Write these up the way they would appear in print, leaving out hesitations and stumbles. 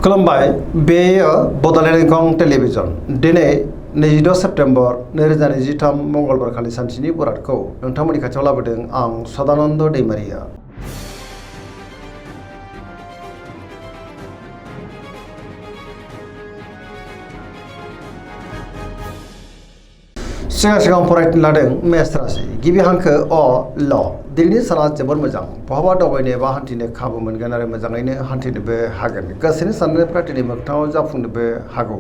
खुलुमबाय बेयो बड'लेण्ड इंखं टेलिभिजन दिनै 22 सेप्तेम्बर 2023 मंगलबार खालि सानसेनि बरादखौ नोंथांमोननि खाथियाव लाबोदों आं सदानन्द दैमारिया। सिगां फरायनो लादों मेष राशि गिबि हांखो अ ल दिनैनि साना जोबोर मोजां बहाबा दावबायनो एबा हान्थिनो खाबु मोनगोन आरो मोजाङैनो हान्थिनोबो हागोन गोसोनि साननायफ्रा दिनै मोगथाङाव जाफुंनोबो हागौ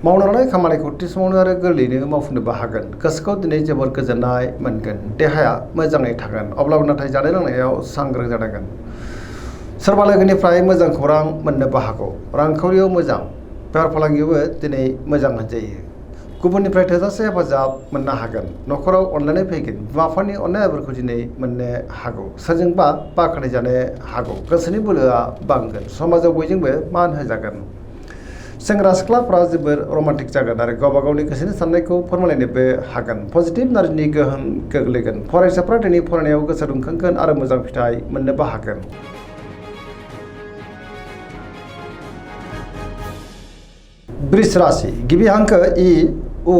मावनो लानाय खामानिखौ थि समावनो आरो गोरलैयैनो मावफुंनोबो हागोन गोसोखौ दिनै जोबोर गोजोननाय मोनगोन देहाया मोजाङै थागोन अब्लाबो नाथाय जानाय लोंनायाव सांग्रां जानांगोन सोरबा लोगोनिफ्राय मोजां खौरां मोननोबो हागौ रांखावरियाव मोजां बेफार फालांगियावबो दिनै मोजां होनजायो गुबुननिफ्राय थोजासे हेफाजाब मोननो हागोन न'खराव अनलायनाय फैगोन बिमा बिफानि अननायफोरखौ दिनै मोननो हागौ सोरजोंबा बाख्नाय जानो हागौ गोसोनि बोलोआ बांगोन समाजाव बयजोंबो मान होजागोन सेंग्रा सिख्लाफ्रा जोबोर रमान्टिक जागोन आरो गावबा गावनि गोसोनि साननायखौ फोरमायलायनोबो हागोन पजिटिभ एनार्जिनि गोहोम गोग्लैगोन फरायसाफ्रा दिनै फरायनायाव गोसो दुंखांगोन आरो मोजां फिथाइ मोननोबो हागोन। वृष राशि गिबि हांखो इ उ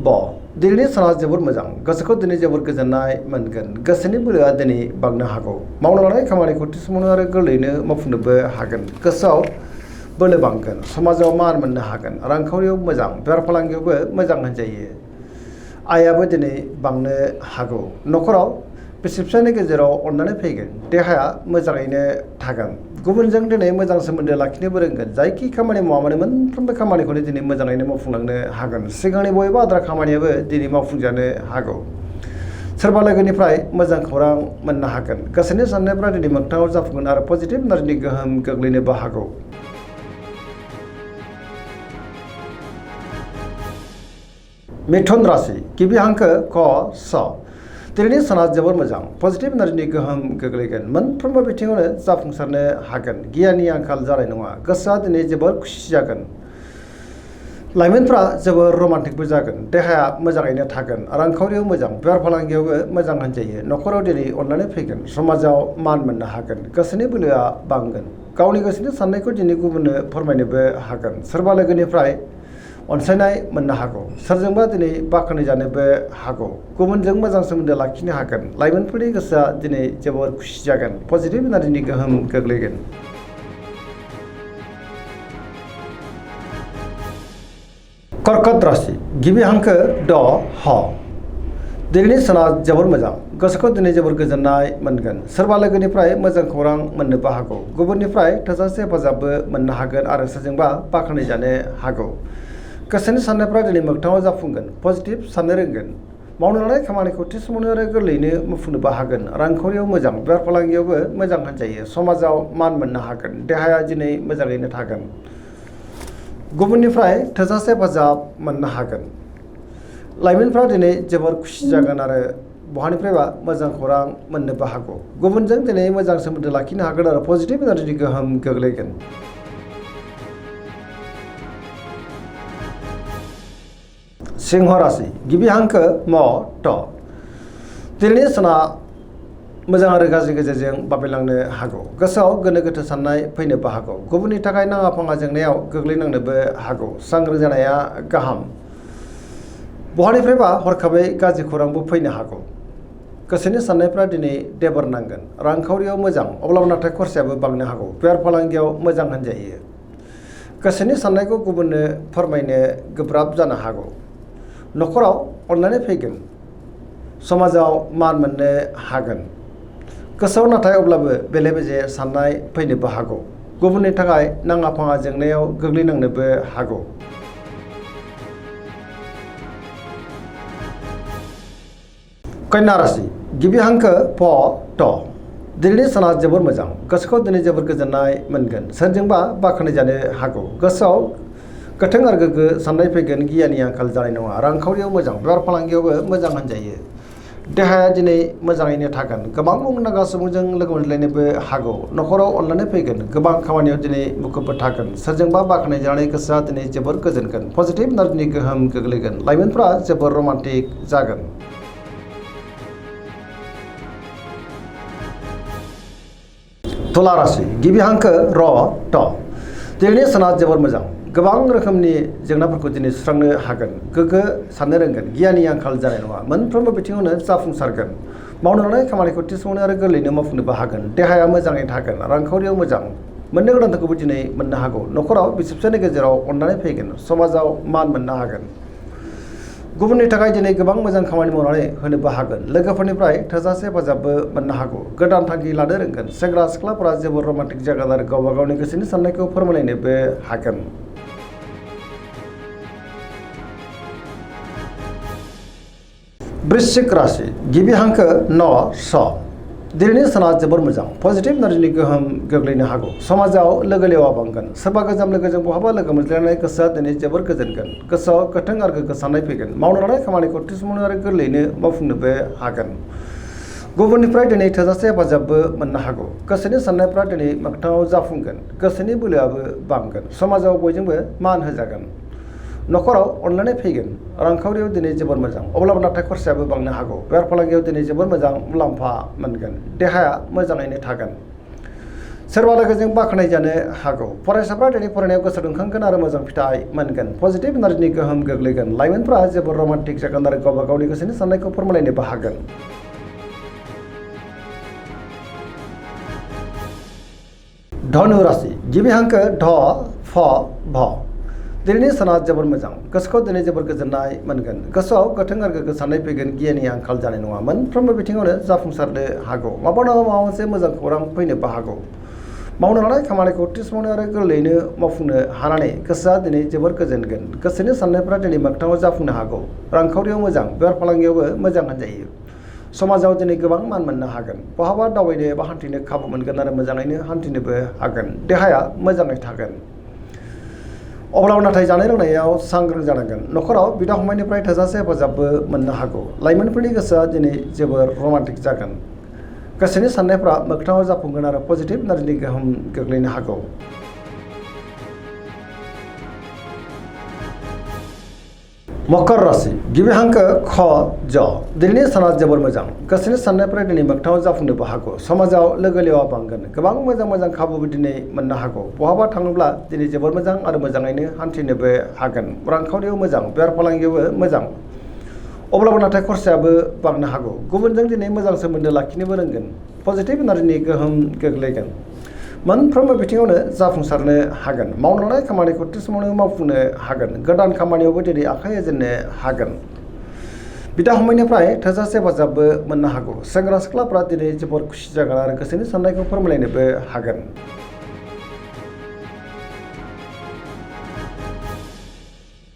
ब दिनैनि साना जोबोर मोजां गोसोखौ दिनै जोबोर गोजोननाय मोनगोन गोसोनि बोलोआ दिनै बांनो हागौ मावनो लानाय खामानिखौ थि समावनो आरो गोरलैयैनो मावफुंनोबो हागोन गोसोआव बोलो बांगोन समाजाव मान मोननो हागोन रांखावरियाव मोजां बेफार फालांगियावबो मोजां होनजायो आयाबो दिनै बांनो हागौ न'खराव बिसि फिसायनि गेजेराव अननानै फैगोन देहाया मोजाङैनो थागोन गुबुनजों दिनै मोजां सोमोन्दो लाखिनोबो रोंगोन जायखि खामानि मावा मानो मोनफ्रोमबो खामानिखौनो दिनै मोजाङैनो मावफुंलांनो हागोन सिगांनि बबेबा आद्रा खामानियाबो दिनै मावफुंजानो हागौ सोरबा लोगोनिफ्राय मोजां खौरां मोननो हागोन गोसोनि साननायफ्रा दिनै मोगथाङाव जाफुंगोन आरो पजिटिभ एनार्जिनि गोहोम गोग्लैनोबो हागौ। मिथुन राशि गिबि हांखो क स दिनैनि साना जोबोर मोजां पजिटिभ एनार्जिनि गोहोम गोग्लैगोन मोनफ्रोमबो बिथिङावनो जाफुंसारनो हागोन गियाननि आंखाल जानाय नङा गोसोआ दिनै जोबोर खुसि जागोन लाइमोनफ्रा जोबोर रमान्टिकबो जागोन देहाया मोजाङैनो थागोन रांखावरियाव मोजां बेफार फालांगियावबो मोजां होनजायो न'खराव दिनै अननानै फैगोन समाजाव मान मोननो हागोन गोसोनि बोलोआ बांगोन गावनि गोसोनि साननायखौ दिनै गुबुननो फोरमायनोबो हागोन सोरबा लोगोनिफ्राय अनसायनाय मोननो हागौ सोरजोंबा दिनै बाख्नाय जानोबो हागौ गुबुनजों मोजां सोमोन्दो लाखिनो हागोन लाइमोनफोरनि गोसोआ दिनै जोबोर खुसि जागोन पजिटिभ एनार्जिनि गोहोम गोग्लैगोन। कर्कट राशि गिबि हांखो ड ह दिनैनि साना जोबोर मोजां गोसोखौ दिनै जोबोर गोजोननाय मोनगोन सोरबा लोगोनिफ्राय मोजां खौरां मोननोबो हागौ गुबुननिफ्राय थोजासे हेफाजाबबो मोननो हागोन आरो सोरजोंबा बाख्नाय जानो हागौ गोसोनि साननायफ्रा दिनै मोगथाङाव जाफुंगोन पजिटिभ साननो रोंगोन मावनो लानाय खामानिखौ थि समावनो आरो गोरलैयैनो मावफुंनोबो हागोन रांखावरियाव मोजां बेफार फालांगियावबो मोजां होनजायो समाजाव मान मोननो हागोन देहाया दिनै मोजाङैनो थागोन गुबुननिफ्राय थोजासे हेफाजाब मोननो हागोन लाइमोनफ्रा दिनै जोबोर खुसि जागोन आरो बहानिफ्रायबा मोजां खौरां मोननोबो हागौ गुबुनजों दिनै मोजां सोमोन्दो लाखिनो हागोन आरो पजिटिभ एनार्जिनि गोहोम गोग्लैगोन। सिंह राशि गिबि हांखो म ट दिनैनि साना मोजां आरो गाज्रि गेजेरजों बाबेलांनो हागौ गोसोआव गोनो गोथो साननाय फैनोबो हागौ गुबुननि थाखाय नाङा फाङा जेंनायाव गोग्लैनांनोबो हागौ सांग्रां जानाया गाहाम बहानिफ्रायबा हरखाबै गाज्रि खौरांबो फैनो हागौ गोसोनि साननायफ्रा दिनै देबर नांगोन रांखावरियाव मोजां अब्लाबो नाथाय खरसायाबो बांनो हागौ बेफार फालांगियाव मोजां होनजायो गोसोनि साननायखौ गुबुननो फोरमायनो गोब्राब जानो हागौ न'खराव अननानै फैगोन समाजाव मान मोननो हागोन गोसोआव नाथाय अब्लाबो बेले बेजे साननाय फैनोबो हागौ गुबुननि थाखाय नाङा फाङा जेंनायाव गोग्लैनांनोबो हागौ। कन्या राशि गिबि हांखो फ ट दिनैनि साना जोबोर मोजां गोसोखौ दिनै जोबोर गोजोननाय मोनगोन सोरजोंबा बाख्नाय जानो हागौ गोसोआव गोथों आरो गोग्गो साननाय फैगोन गियाननि आंखाल जानाय नङा रांखावरियाव मोजां बेफार फालांगियावबो मोजां होनजायो देहाया दिनै मोजाङैनो थागोन गोबां मुंदांखा सुबुंजों लोगो मोनलायनोबो हागौ न'खराव अननानै फैगोन गोबां खामानियाव दिनै मुखुबबो थागोन सोरजोंबा बाख्नाय जानानै गोसोआ दिनै जोबोर गोजोनगोन पजिटिभ एनार्जिनि गोहोम गोग्लैगोन लाइमोनफ्रा जोबोर रमान्टिक जागोन। तुला राशि गिबि हांखो र ट दिनैनि साना जोबोर मोजां गोबां रोखोमनि जेंनाफोरखौ दिनै सुस्रांनो हागोन गोग्गो साननो रोंगोन गियाननि आंखाल जानाय नङा मोनफ्रोमबो बिथिङावनो जाफुंसारगोन मावनो लानाय खामानिखौ थि समावनो आरो गोरलैयैनो मावफुंनोबो हागोन देहाया मोजाङै थागोन रांखावरियाव मोजां मोननो गोनांखौबो दिनै मोननो हागौ न'खराव बिसि-फिसायनि गेजेराव अननानै फैगोन समाजाव मान मोननो हागोन गुबुननि थाखाय दिनै गोबां मोजां खामानि मावनानै होनोबो हागोन लोगोफोरनिफ्राय थोजासे हेफाजाबबो मोननो हागौ गोदान थांखि लानो रोंगोन सेंग्रा सिख्लाफोरा जोबोर रमान्टिक जागोन आरो गावबा गावनि गोसोनि साननायखौ फोरमायलायनोबो हागोन वृश्चिक राशि गिबि हांखो न स दिनैनि साना जोबोर मोजां पजिटिभ एनार्जिनि गोहोम गोग्लैनो हागौ समाजाव लोगो लेवा बांगोन सोरबा गोजाम लोगोजों बहाबा लोगो मोनज्लायनानै गोसोआ दिनै जोबोर गोजोनगोन गोसोआव गोथों आरो गोग्गो साननाय फैगोन मावनो लानाय खामानिखौ थि समावनो आरो गोरलैयैनो मावफुंनोबो हागोन गुबुननिफ्राय दिनै थोजासे हेफाजाबबो मोननो हागौ गोसोनि साननायफ्रा दिनै मोगथाङाव जाफुंगोन गोसोनि बोलोआबो बांगोन समाजाव बयजोंबो मान होजागोन न'खराव अनलायनाय फैगोन रांखावरियाव दिनै जोबोर मोजां अब्लाबो नाथाय खरसायाबो बांनो हागौ बेफार फालांगियाव दिनै जोबोर मोजां मुलाम्फा मोनगोन देहाया मोजाङैनो थागोन सोरबा लोगोजों बाख्नाय जानो हागौ फरायसाफ्रा दिनै फरायनायाव गोसो दुंखांगोन आरो मोजां फिथाइ मोनगोन पजिटिभ एनार्जिनि गोहोम गोग्लैगोन लाइमोनफ्रा जोबोर रमान्टिक जागोन आरो गावबा गावनि गोसोनि साननायखौ फोरमायलायनोबो हागोन धनु राशि गिबि हांखो ध फ भ दिनैनि साना जोबोर मोजां गोसोखौ दिनै जोबोर गोजोननाय मोनगोन गोसोआव गोथों आरो गोग्गो साननाय फैगोन गियाननि आंखाल जानाय नङा मोनफ्रोमबो बिथिङावनो जाफुंसारनो हागौ माबा नङा माबा मोनसे मोजां खौरां फैनोबो हागौ मावनो लानाय खामानिखौ थि समावनो आरो गोरलैयैनो मावफुंनो हानानै गोसोआ दिनै जोबोर गोजोनगोन गोसोनि साननायफ्रा दिनै मोगथाङाव जाफुंनो हागौ रांखावरियाव मोजां बेफार फालांगियावबो मोजां होनजायो समाजाव दिनै गोबां मान मोननो हागोन बहाबा दावबायनो एबा हान्थिनो खाबु मोनगोन आरो मोजाङैनो हान्थिनोबो हागोन देहाया मोजाङै थागोन अब्लाबो नाथाय जानाय लोंनायाव सांग्रां जानांगोन न'खराव बिदा फंबायनिफ्राय थोजासे हेफाजाबबो मोननो हागौ लाइमोनफोरनि गोसोआ दिनै जोबोर रमान्टिक जागोन गोसोनि साननायफ्रा मोगथाङाव जाफुंगोन आरो पजिटिभ एनार्जिनि गोहोम गोग्लैनो हागौ मकर राशि गिबि हांखो ख ज दिनैनि साना जोबोर मोजां गोसोनि साननायफ्रा दिनै मोगथाङाव जाफुंनोबो हागौ समाजाव लोगो लेवा बांगोन गोबां मोजां खाबुबो दिनै मोननो हागौ बहाबा थाङोब्ला दिनै जोबोर मोजां आरो मोजाङैनो हान्थिनोबो हागोन रांखावरियाव मोजां बेफार फालांगियावबो मोजां अब्लाबो नाथाय खरसायाबो बांनो हागौ गुबुनजों दिनै मोजां सोमोन्दो लाखिनोबो रोंगोन पजिटिभ एनार्जिनि गोहोम गोग्लैगोन मोनफ्रोमबो बिथिङावनो जाफुंसारनो हागोन मावनो लानाय खामानिखौ थि समावनो मावफुंनो हागोन गोदान खामानियावबो दिनै आखाइ होजेननो हागोन बिदा फंबायनिफ्राय थोजासे हेफाजाबबो मोननो हागौ सेंग्रा सिख्लाफ्रा दिनै जोबोर खुसि जागोन आरो गोसोनि साननायखौ फोरमायलायनोबो हागोन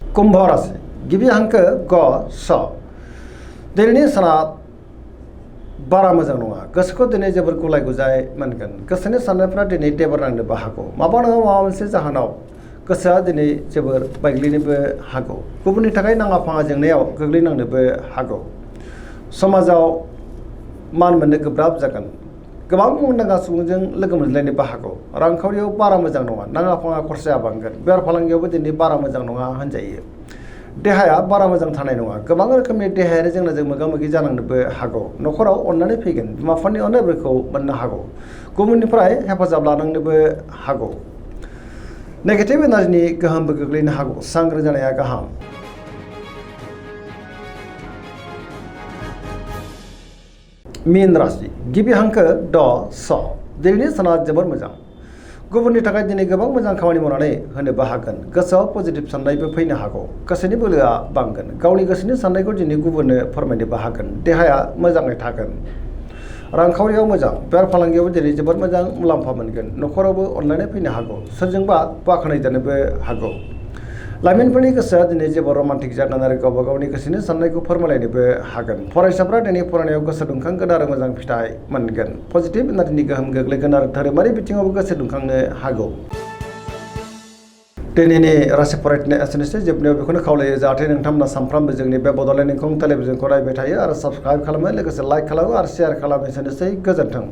कुम्भ राशि गिबि हांखो ग स दिनैनि साना बारा मोजां नङा गोसोखौ दिनै जोबोर गुलाय गुजाय मोनगोन गोसोनि साननायफ्रा दिनै देबर नांनोबो हागौ माबा नङा माबा मोनसे जाहोनाव गोसोआ दिनै जोबोर बायग्लिनोबो हागौ गुबुननि थाखाय नाङा फाङा जेंनायाव गोग्लैनांनोबो हागौ समाजाव मान मोननो गोब्राब जागोन गोबां मुंदांखा सुबुंजों लोगो मोनज्लायनोबो हागौ रांखावरियाव बारा मोजां नङा नाङा फाङा खरसाया बांगोन बेफार फालांगियावबो दिनै बारा मोजां नङा होनजायो देहाया बारा मोजां थानाय नङा गोबां रोखोमनि देहायारि जेंनाजों मोगा मोगि जानांनोबो हागौ न'खराव अननानै फैगोन बिमा बिफानि अननायफोरखौ मोननो हागौ गुबुननिफ्राय हेफाजाब लानांनोबो हागौ नेगेटिभ एनार्जिनि गोहोमबो गोग्लैनो हागौ सांग्रां जानाया गाहाम मीन राशि गिबि हांखो ड स दिनैनि साना जोबोर मोजां गुबुननि थाखाय दिनै गोबां मोजां खामानि मावनानै होनोबो हागोन गोसोआव पजिटिभ साननायबो फैनो हागौ गोसोनि बोलोआ बांगोन गावनि गोसोनि साननायखौ दिनै गुबुननो फोरमायनोबो हागोन देहाया मोजाङै थागोन रांखावरियाव मोजां बेफार फालांगियावबो दिनै जोबोद मोजां मुलाम्फा मोनगोन न'खरावबो अनलायनाय फैनो हागौ सोरजोंबा बाख्नायजानोबो हागौ लाइमोनफोरनि गोसोआ दिनै जोबोर रमान्टिक जागोन आरो गावबा गावनि गोसोनि साननायखौ फोरमायलायनोबो हागोन फरायसाफ्रा दिनै फरायनायाव गोसो दुंखांगोन आरो मोजां फिथाइ मोनगोन पजिटिभ एनार्जिनि गोहोम गोग्लैगोन आरो धोरोमारि बिथिङावबो गोसो दुंखांनो हागौ दिनैनि राशि फरायनाय एसेनोसै जोबनायाव बेखौनो खावलायो जाहाथे नोंथांमोना सानफ्रामबो जोंनि बे बड'लेण्ड इंखं टेलिभिजनखौ नायबाय थायो आरो साबस्क्राइब खालामो लोगोसे लाइक खालामो आरो शेयार खालामो एसेनोसै गोजोन्थों।